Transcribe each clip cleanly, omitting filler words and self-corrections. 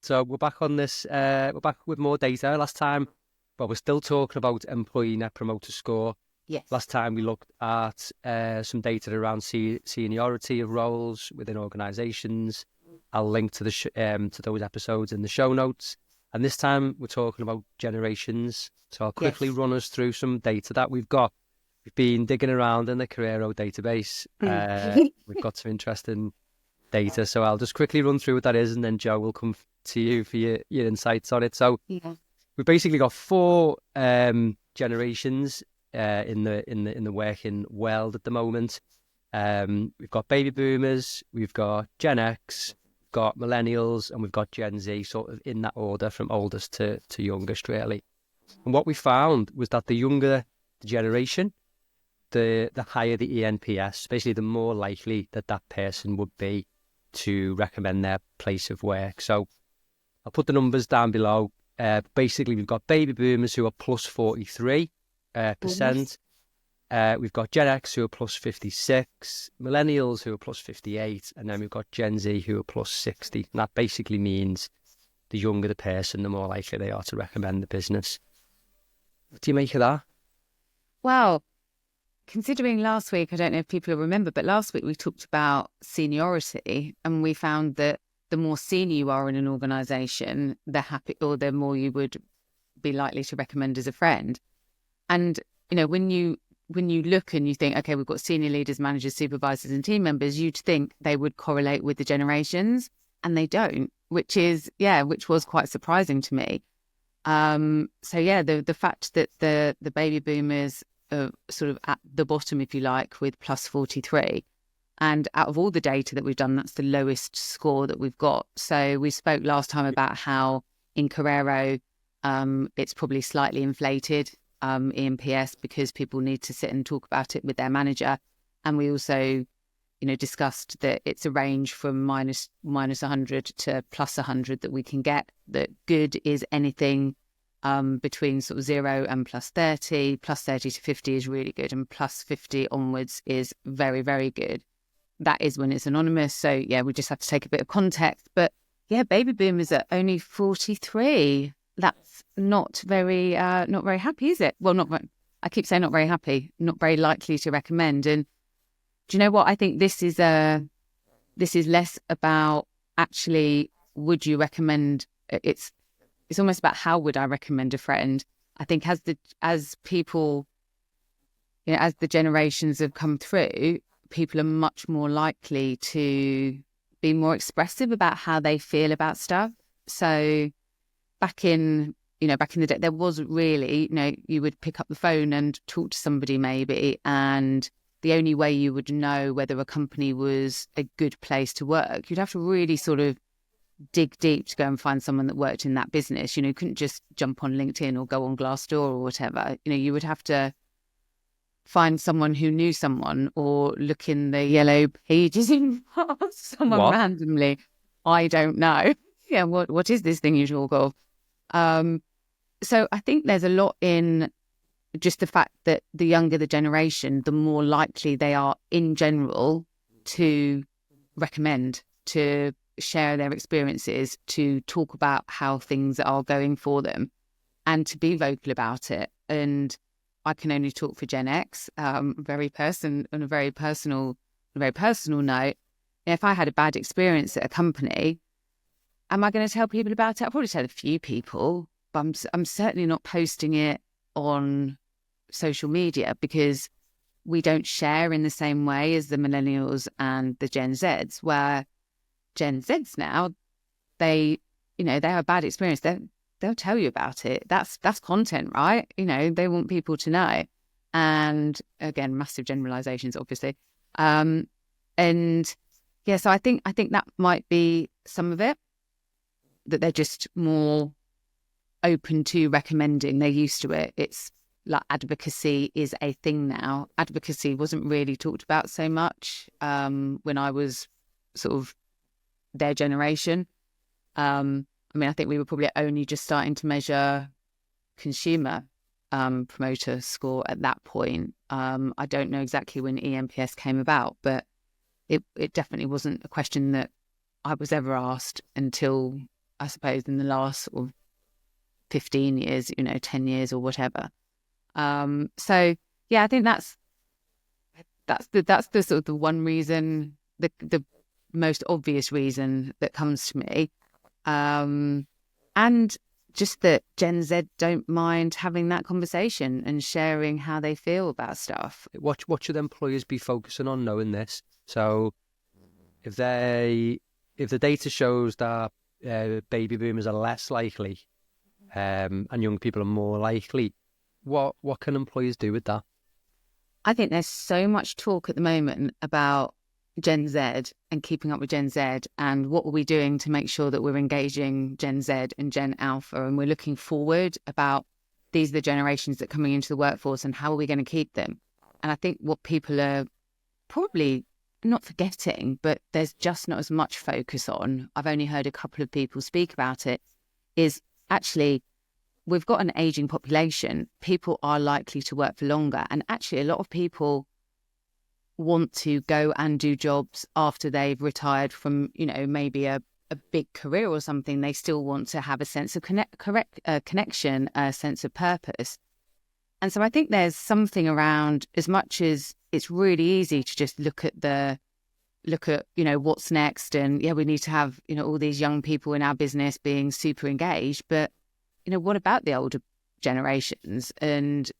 So we're back on this. We're back with more data. Last time, well, we're still talking about employee net promoter score. Yes. Last time we looked at some data around seniority of roles within organisations. I'll link to to those episodes in the show notes. And this time we're talking about generations. So I'll quickly run us through some data that we've got. We've been digging around in the Carrero database. We've got some interesting data. So I'll just quickly run through what that is, and then Joe will come to you for your insights on it. So we've basically got four generations in the working world at the moment. We've got baby boomers, we've got Gen X, we've got millennials, and we've got Gen Z, sort of in that order from oldest to youngest, really. And what we found was that the younger the generation, the higher the ENPS, basically the more likely that person would be to recommend their place of work. So I'll put the numbers down below. Basically, we've got baby boomers who are plus 43%. We've got Gen X who are plus 56, millennials who are plus 58, and then we've got Gen Z who are plus 60. And that basically means the younger the person, the more likely they are to recommend the business. What do you make of that? Well, considering last week, I don't know if people remember, but last week we talked about seniority, and we found that the more senior you are in an organisation, the more you would be likely to recommend as a friend. And when you look and you think, okay, we've got senior leaders, managers, supervisors, and team members, you'd think they would correlate with the generations, and they don't, which was quite surprising to me. The fact that the baby boomers are sort of at the bottom, if you like, with plus 43. And out of all the data that we've done, that's the lowest score that we've got. So we spoke last time about how in Carrero, it's probably slightly inflated, ENPS, because people need to sit and talk about it with their manager. And we also, discussed that it's a range from minus 100 to plus 100 that we can get. That good is anything between sort of 0 and plus 30. Plus 30 to 50 is really good, and plus 50 onwards is very, very good. That is when it's anonymous. So we just have to take a bit of context. But baby boomers are only 43. That's not very happy, is it? Well, I keep saying not very happy, not very likely to recommend. And do you know what? I think this is less about actually would you recommend. It's almost about how would I recommend a friend. I think as people, as the generations have come through, people are much more likely to be more expressive about how they feel about stuff. So back in the day, there wasn't really, you would pick up the phone and talk to somebody maybe, and the only way you would know whether a company was a good place to work, you'd have to really sort of dig deep to go and find someone that worked in that business. You couldn't just jump on LinkedIn or go on Glassdoor or whatever. You would have to find someone who knew someone, or look in the yellow pages and someone randomly. I don't know. What is this thing you talk of? So I think there's a lot in just the fact that the younger the generation, the more likely they are in general to recommend, to share their experiences, to talk about how things are going for them, and to be vocal about it. And I can only talk for Gen X, on a very personal note. If I had a bad experience at a company, am I going to tell people about it? I'll probably tell a few people, but I'm certainly not posting it on social media, because we don't share in the same way as the millennials and the Gen Zs, where Gen Zs now, they have a bad experience. They'll tell you about it. That's content, right? They want people to know. And again, massive generalizations, obviously. So I think that might be some of it, that they're just more open to recommending. They're used to it. It's like advocacy is a thing now. Advocacy wasn't really talked about so much when I was sort of their generation. I think we were probably only just starting to measure consumer promoter score at that point. I don't know exactly when ENPS came about, but it definitely wasn't a question that I was ever asked until I suppose, in the last sort of 15 years, 10 years or whatever. So yeah, I think that's the sort of the one reason, the most obvious reason that comes to me. And just that Gen Z don't mind having that conversation and sharing how they feel about stuff. What should employers be focusing on knowing this? So if the data shows that baby boomers are less likely and young people are more likely, what can employers do with that? I think there's so much talk at the moment about Gen Z and keeping up with Gen Z, and what are we doing to make sure that we're engaging Gen Z and Gen Alpha, and we're looking forward about these are the generations that are coming into the workforce and how are we going to keep them. And I think what people are probably not forgetting, but there's just not as much focus on, I've only heard a couple of people speak about it, is actually we've got an aging population. People are likely to work for longer. And actually, a lot of people want to go and do jobs after they've retired from, maybe a big career or something. They still want to have a sense of connection, a sense of purpose. And so I think there's something around, as much as it's really easy to just look at what's next. And yeah, we need to have, all these young people in our business being super engaged. But what about the older generations? And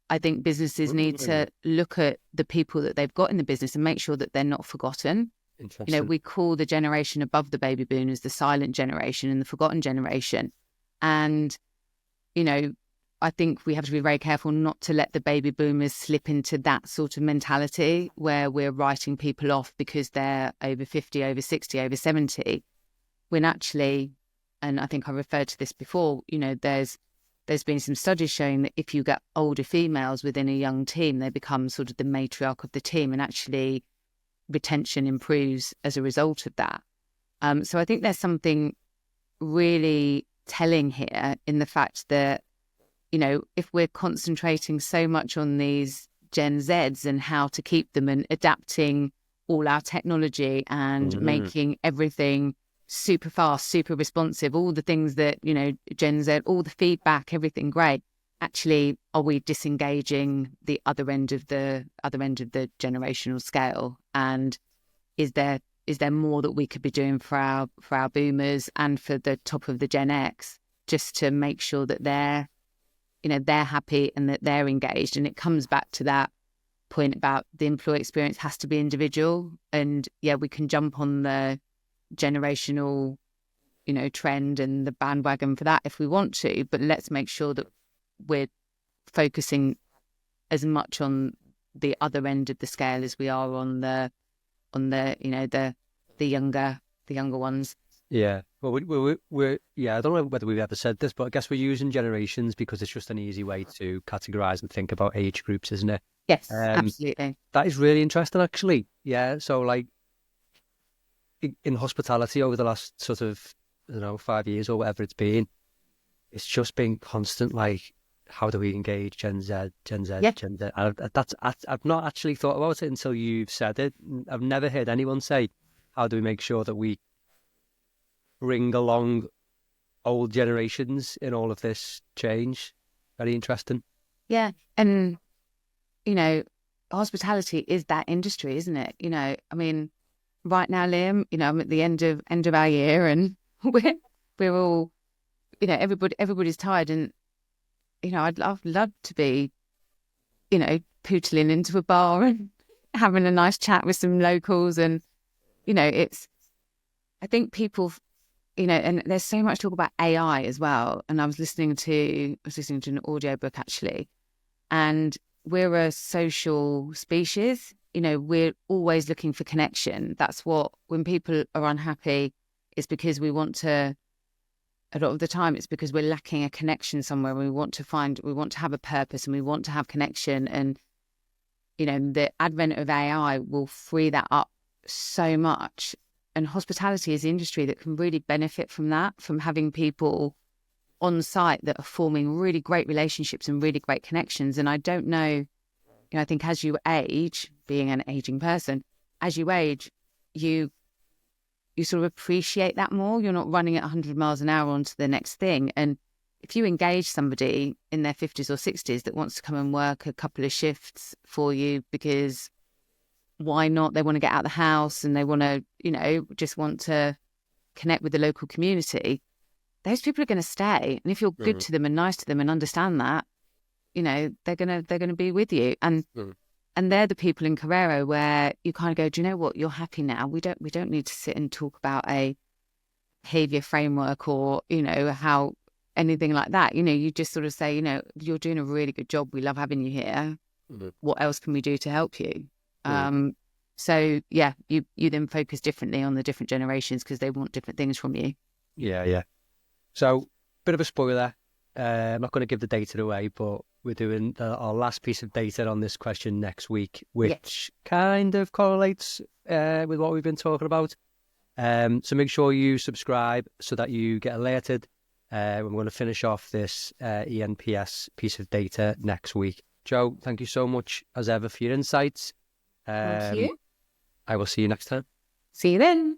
I think businesses need to look at the people that they've got in the business and make sure that they're not forgotten. Interesting. We call the generation above the baby boomers the silent generation and the forgotten generation. And, I think we have to be very careful not to let the baby boomers slip into that sort of mentality where we're writing people off because they're over 50, over 60, over 70, when actually, and I think I referred to this before, there's been some studies showing that if you get older females within a young team, they become sort of the matriarch of the team, and actually retention improves as a result of that. So I think there's something really telling here in the fact that, if we're concentrating so much on these Gen Zs and how to keep them and adapting all our technology and making everything super fast, super responsive, all the things that, Gen Z, all the feedback, everything great. Actually, are we disengaging the other end of the generational scale? And is there more that we could be doing for our boomers and for the top of the Gen X, just to make sure that they're happy and that they're engaged? And it comes back to that point about the employee experience has to be individual. And yeah, we can jump on the generational trend and the bandwagon for that if we want to, but let's make sure that we're focusing as much on the other end of the scale as we are on the younger ones. Yeah. Well, we're I don't know whether we've ever said this, but I guess we're using generations because it's just an easy way to categorize and think about age groups, isn't it? Yes, absolutely. That is really interesting, actually. Yeah. So, like, in hospitality over the last sort of 5 years or whatever it's been, it's just been constant, like, how do we engage Gen Z? Yeah. Gen Z? I've not actually thought about it until you've said it. I've never heard anyone say, how do we make sure that we bring along old generations in all of this change? Very interesting. Yeah. And, hospitality is that industry, isn't it? I mean, right now, Liam, I'm at the end of our year, and we're all, everybody's tired, and I'd love to be, pootling into a bar and having a nice chat with some locals, and I think people, and there's so much talk about AI as well. And I was listening to an audiobook actually, and we're a social species. We're always looking for connection. That's what, when people are unhappy, it's because we want to, a lot of the time, it's because we're lacking a connection somewhere. We want to have a purpose, and we want to have connection. And, the advent of AI will free that up so much. And hospitality is an industry that can really benefit from that, from having people on site that are forming really great relationships and really great connections. And I don't know, I think as you age, being an aging person, as you age, you you sort of appreciate that more. You're not running at 100 miles an hour onto the next thing. And if you engage somebody in their 50s or 60s that wants to come and work a couple of shifts for you, because why not? They want to get out of the house and they want to, just want to connect with the local community. Those people are going to stay. And if you're good to them and nice to them and understand that, they're gonna be with you. And they're the people in Carrero where you kind of go, do you know what? You're happy now. We don't need to sit and talk about a behavior framework or, how anything like that. You just sort of say, you're doing a really good job. We love having you here. What else can we do to help you? So yeah, you then focus differently on the different generations because they want different things from you. Yeah. So, bit of a spoiler. I'm not going to give the data away, but we're doing our last piece of data on this question next week, which kind of correlates with what we've been talking about. So make sure you subscribe so that you get alerted. We're going to finish off this ENPS piece of data next week. Jo, thank you so much as ever for your insights. Thank you. I will see you next time. See you then.